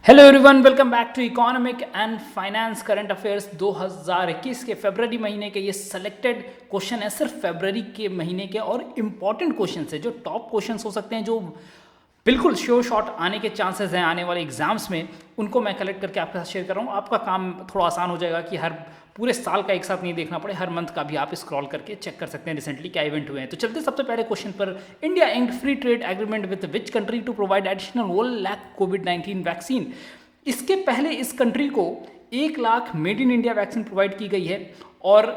Hello everyone, welcome back to economic and finance current affairs 2021 के फरवरी महीने के ये सेलेक्टेड क्वेश्चन है। सिर्फ फरवरी के महीने के और इम्पॉर्टेंट क्वेश्चन है, जो टॉप क्वेश्चन हो सकते हैं, जो बिल्कुल श्योर शॉट आने के चांसेस हैं आने वाले एग्जाम्स में, उनको मैं कलेक्ट करके आपके साथ शेयर कर रहा हूँ। आपका काम थोड़ा आसान हो जाएगा कि हर पूरे साल का एक साथ नहीं देखना पड़े, हर मंथ का भी आप स्क्रॉल करके चेक कर सकते हैं रिसेंटली क्या इवेंट हुए हैं। तो चलते सबसे पहले क्वेश्चन पर। India inked free trade agreement with which country to provide additional 1 lakh कोविड-19 वैक्सीन। इसके पहले इस कंट्री को 1 lakh made in India vaccine provide की गई है और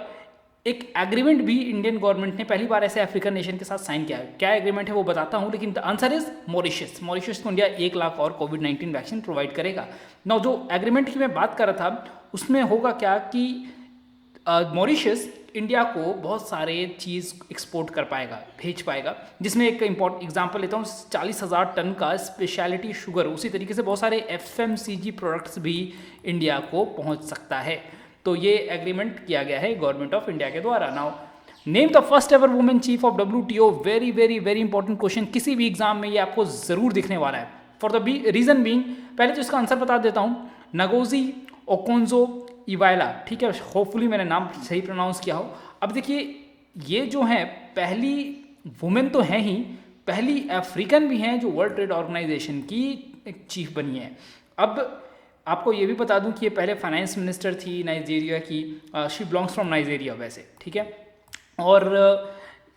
एक एग्रीमेंट भी इंडियन गवर्नमेंट ने पहली बार ऐसे अफ्रीकन नेशन के साथ साइन किया है। क्या एग्रीमेंट है वो बताता हूं, लेकिन the answer is Mauritius. Mauritius को इंडिया 1 लाख और कोविड-19 वैक्सीन प्रोवाइड करेगा। नाउ जो एग्रीमेंट की मैं बात कर रहा था, उसमें होगा क्या कि मॉरिशस इंडिया को बहुत सारे चीज़ एक्सपोर्ट कर पाएगा, भेज पाएगा, जिसमें एक इम्पॉर्टेंट एग्जांपल लेता हूँ, 40,000 टन का स्पेशलिटी शुगर, उसी तरीके से बहुत सारे FMCG प्रोडक्ट्स भी इंडिया को पहुँच सकता है। तो ये एग्रीमेंट किया गया है गवर्नमेंट ऑफ इंडिया के द्वारा। Now name the first ever women chief of WTO। Very very very important question, किसी भी एग्जाम में ये आपको जरूर दिखने वाला है। फॉर द रीजन बीइंग, पहले तो इसका आंसर बता देता हूँ, नगोजी ओकोंजो इवायला। ठीक है, होपफुली मैंने नाम सही प्रोनाउंस किया हो। अब देखिए, ये जो है पहली वुमेन तो हैं ही, पहली अफ्रीकन भी हैं जो वर्ल्ड ट्रेड ऑर्गेनाइजेशन की एक चीफ बनी है। अब आपको ये भी बता दूं कि ये पहले फाइनेंस मिनिस्टर थी नाइजीरिया की। शी बिलोंग्स फ्रॉम नाइजीरिया वैसे, ठीक है। और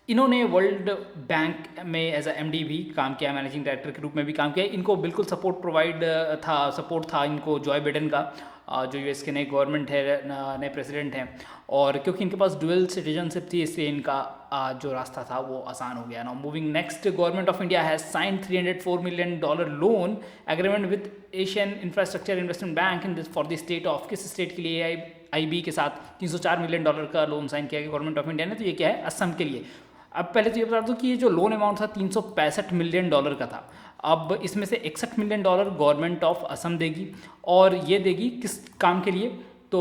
इन्होंने वर्ल्ड बैंक में एज अ MD भी काम किया, मैनेजिंग डायरेक्टर के रूप में भी काम किया। इनको बिल्कुल सपोर्ट था इनको जॉय बिडेन का, जो US के नए गवर्नमेंट है, नए प्रेसिडेंट हैं। और क्योंकि इनके पास डुअल सिटीजनशिप थी, इसलिए इनका जो रास्ता था वो आसान हो गया। Now moving next, government of India has sign $304 million loan agreement with Asian Infrastructure Investment Bank in for the state of, किस स्टेट के लिए? AIB के साथ $304 मिलियन का लोन साइन किया गया गवर्नमेंट ऑफ इंडिया ने। तो ये क्या है? असम के लिए। अब पहले तो ये बता दूं कि ये जो लोन अमाउंट था $365 मिलियन का था। अब इसमें से $61 मिलियन गवर्नमेंट ऑफ असम देगी, और ये देगी किस काम के लिए? तो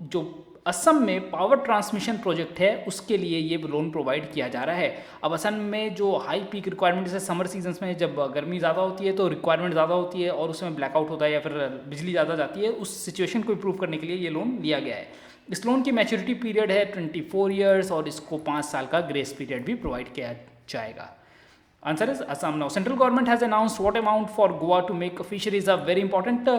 जो असम में पावर ट्रांसमिशन प्रोजेक्ट है उसके लिए ये लोन प्रोवाइड किया जा रहा है। अब असम में जो हाई पीक रिक्वायरमेंट, जैसे समर सीजन्स में जब गर्मी ज़्यादा होती है तो रिक्वायरमेंट ज़्यादा होती है और उसमें ब्लैकआउट होता है या फिर बिजली ज़्यादा जाती है, उस सिचुएशन को इम्प्रूव करने के लिए ये लोन लिया गया है। इस लोन की मैच्योरिटी पीरियड है 24 ईयर्स और इसको 5 साल का ग्रेस पीरियड भी प्रोवाइड किया जाएगा। Answer is Assam. Now central government has announced what amount for Goa to make fisheries a very important.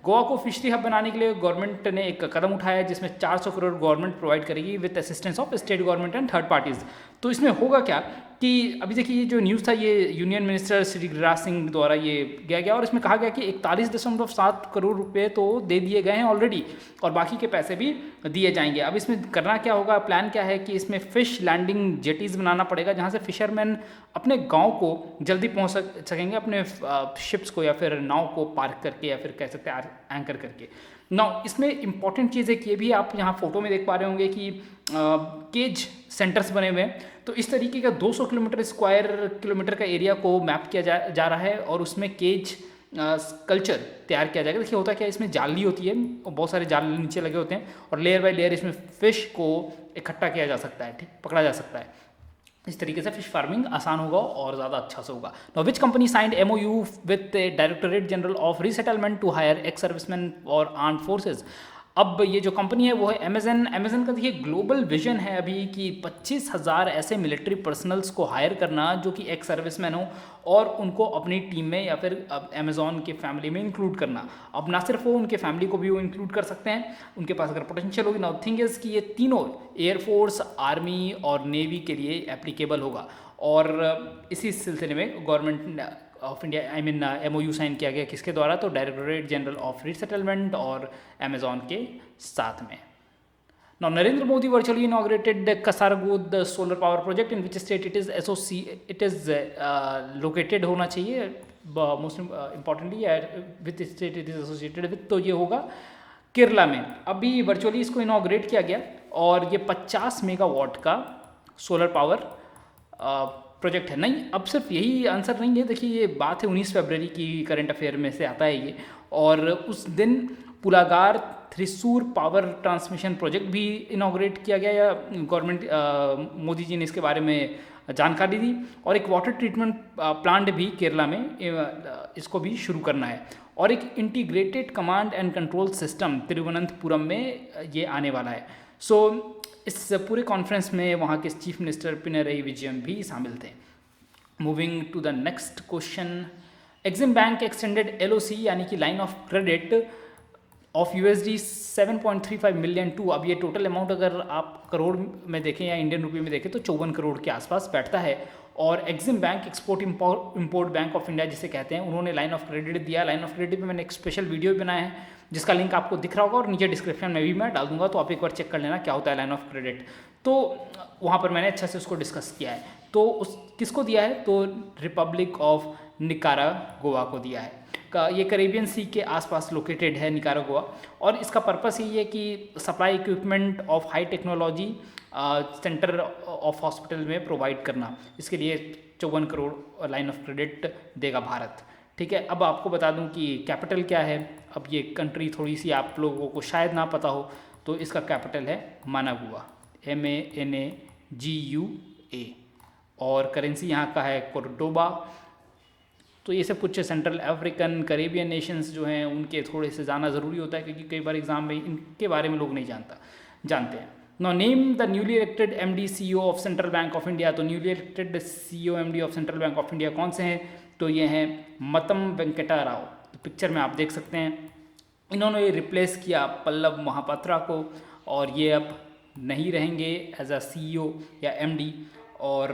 Goa को फिशरी हब बनाने के लिए गवर्नमेंट ने एक कदम उठाया है, जिसमें 400 करोड़ गवर्नमेंट प्रोवाइड करेगी with assistance of state government and third parties. तो इसमें होगा क्या कि अभी देखिए, ये जो न्यूज़ था ये यूनियन मिनिस्टर श्री गिरिराज सिंह द्वारा ये किया गया, और इसमें कहा गया कि 41.7 करोड़ रुपए तो दे दिए गए हैं ऑलरेडी, और बाकी के पैसे भी दिए जाएंगे। अब इसमें करना क्या होगा, प्लान क्या है कि इसमें फिश लैंडिंग जेटीज़ बनाना पड़ेगा, जहाँ से फिशरमैन अपने गांव को जल्दी पहुंच सकेंगे, अपने शिप्स को या फिर नाव को पार्क करके, या फिर कह सकते हैं एंकर करके। नाउ इसमें इंपॉर्टेंट चीज़ एक ये भी आप यहाँ फोटो में देख पा रहे होंगे कि केज सेंटर्स बने हुए हैं। तो इस तरीके का 200 स्क्वायर किलोमीटर का एरिया को मैप किया जा रहा है, और उसमें केज कल्चर तैयार किया जाएगा। देखिए होता क्या है, इसमें जाली होती है और बहुत सारे जाल नीचे लगे होते हैं, और लेयर बाय लेयर इसमें फिश को इकट्ठा किया जा सकता है, ठीक, पकड़ा जा सकता है। इस तरीके से फिश फार्मिंग आसान होगा और ज़्यादा अच्छा से होगा। Now which company signed MOU with Directorate General of Resettlement to hire ex serviceman और आर्म्ड फोर्सेज। अब ये जो कंपनी है वो है अमेजन। अमेजन का देखिए ग्लोबल विजन है अभी कि 25,000 ऐसे मिलिट्री पर्सनल्स को हायर करना जो कि एक्स सर्विसमैन हो, और उनको अपनी टीम में या फिर अमेजॉन के फैमिली में इंक्लूड करना। अब ना सिर्फ वो, उनके फैमिली को भी वो इंक्लूड कर सकते हैं, उनके पास अगर पोटेंशियल होगी। नाउ थिंग इज़ कि ये तीनों एयरफोर्स, आर्मी और नेवी के लिए एप्लीकेबल होगा, और इसी सिलसिले में government of India MOU sign किया गया किसके द्वारा? तो डायरेक्टोरेट जनरल ऑफ रीसेटलमेंट और अमेजॉन के साथ में। Now Narendra Modi virtually inaugurated Kasaragod solar power project in which state it is located होना चाहिए, most importantly with state it is associated with, तो ये होगा केरला में। अभी वर्चुअली इसको इनाग्रेट किया गया, और ये 50 मेगावाट का सोलर पावर प्रोजेक्ट है। नहीं, अब सिर्फ यही आंसर नहीं है, देखिए ये बात है 19 फरवरी की, करंट अफेयर में से आता है ये, और उस दिन पुलागार थ्रिसूर पावर ट्रांसमिशन प्रोजेक्ट भी इनाग्रेट किया गया, या गवर्नमेंट मोदी जी ने इसके बारे में जानकारी दी। और एक वाटर ट्रीटमेंट प्लांट भी केरला में इसको भी शुरू करना है, और एक integrated command and control system Thiruvananthapuram में ये आने वाला है। सो इस पूरे कॉन्फ्रेंस में वहाँ के चीफ मिनिस्टर पिनरई विजयन भी शामिल थे। Moving to the next question, Exim bank extended LOC यानी कि line of credit of USD 7.35 million to, अब ये टोटल अमाउंट अगर आप करोड़ में देखें या इंडियन रुपये में देखें तो 54 करोड़ के आसपास बैठता है। और Exim bank export import bank of India जिसे कहते हैं, उन्होंने लाइन ऑफ क्रेडिट दिया। लाइन ऑफ क्रेडिट में मैंने एक स्पेशल वीडियो भी बनाया है जिसका लिंक आपको दिख रहा होगा और नीचे डिस्क्रिप्शन में भी मैं डाल दूंगा, तो आप एक बार चेक कर लेना क्या होता है लाइन ऑफ क्रेडिट। तो वहाँ पर मैंने अच्छा से उसको डिस्कस किया है। तो उस किसको दिया है, तो रिपब्लिक ऑफ निकारागुआ को दिया है। ये कैरेबियन सी के आसपास लोकेटेड है निकारागुआ, और इसका पर्पस यही है कि supply equipment of high technology centre of hospital में प्रोवाइड करना। इसके लिए 54 करोड़ लाइन ऑफ क्रेडिट देगा भारत। ठीक है, अब आपको बता दूं कि कैपिटल क्या है। अब ये कंट्री थोड़ी सी आप लोगों को शायद ना पता हो, तो इसका कैपिटल है मानागुआ, MANAGUA, और करेंसी यहाँ का है कोर्डोबा। तो ये सब कुछ सेंट्रल अफ्रीकन कैरेबियन नेशंस जो हैं उनके थोड़े से जाना ज़रूरी होता है, क्योंकि कई बार एग्जाम में इनके बारे में लोग नहीं जानते हैं। Now name the newly elected MD CEO of Central Bank of India. तो newly elected CEO MD of Central Bank of India कौन से हैं, तो ये हैं मतम वेंकटा राव। तो पिक्चर में आप देख सकते हैं, इन्होंने ये रिप्लेस किया पल्लव महापात्रा को, और ये अब नहीं रहेंगे एज अ CEO या MD। और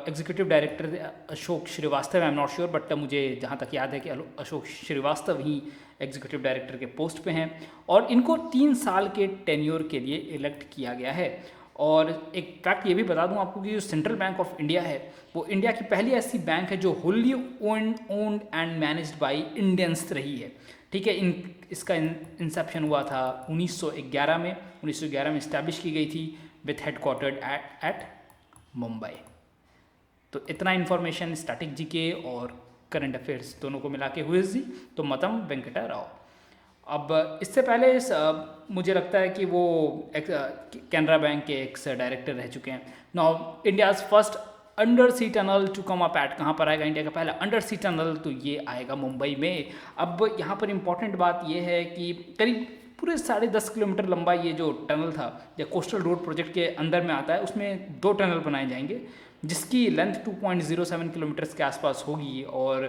executive director Ashok Srivastava, I am not sure, but मुझे जहाँ तक याद है कि अशोक श्रीवास्तव ही एग्जीक्यूटिव डायरेक्टर के पोस्ट पे हैं, और इनको 3 साल के टेन्योर के लिए इलेक्ट किया गया है। और एक फैक्ट ये भी बता दूं आपको कि जो सेंट्रल बैंक ऑफ इंडिया है वो इंडिया की पहली ऐसी बैंक है जो wholly owned and managed by Indians रही है। ठीक है, इसका इंसेप्शन हुआ था 1911 में। 1911 में इस्टेब्लिश की गई थी विथ हेडक्वार्टर्ड एट मुंबई। तो इतना इन्फॉर्मेशन स्टैटिक जीके और करंट अफेयर्स दोनों को मिला के हुए जी, तो मतम वेंकटा राव। अब इससे पहले मुझे लगता है कि वो कैनरा बैंक के एक्स डायरेक्टर रह चुके हैं। Now India's first under sea tunnel to come up at, कहाँ पर आएगा इंडिया का पहला अंडर सी टनल, तो ये आएगा मुंबई में। अब यहाँ पर इम्पॉर्टेंट बात ये है कि करीब पूरे 10.5 किलोमीटर लंबा ये जो टनल था, या कोस्टल रोड प्रोजेक्ट के अंदर में आता है, उसमें 2 टनल बनाए जाएंगे जिसकी लेंथ 2.07 किलोमीटर के आसपास होगी, और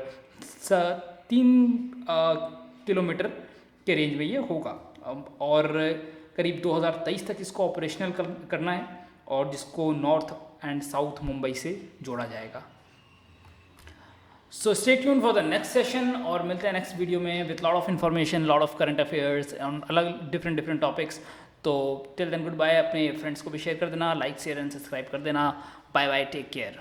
3 किलोमीटर के रेंज में ये होगा, और करीब 2023 तक इसको ऑपरेशनल करना है, और जिसको नॉर्थ एंड साउथ मुंबई से जोड़ा जाएगा। So stay tune for the next session, और मिलते हैं नेक्स्ट वीडियो में with lot of information, lot of current affairs on अलग डिफरेंट टॉपिक्स। तो टिल देन गुड बाय। अपने फ्रेंड्स को भी शेयर कर देना, लाइक शेयर एंड सब्सक्राइब कर देना। Bye bye, take care.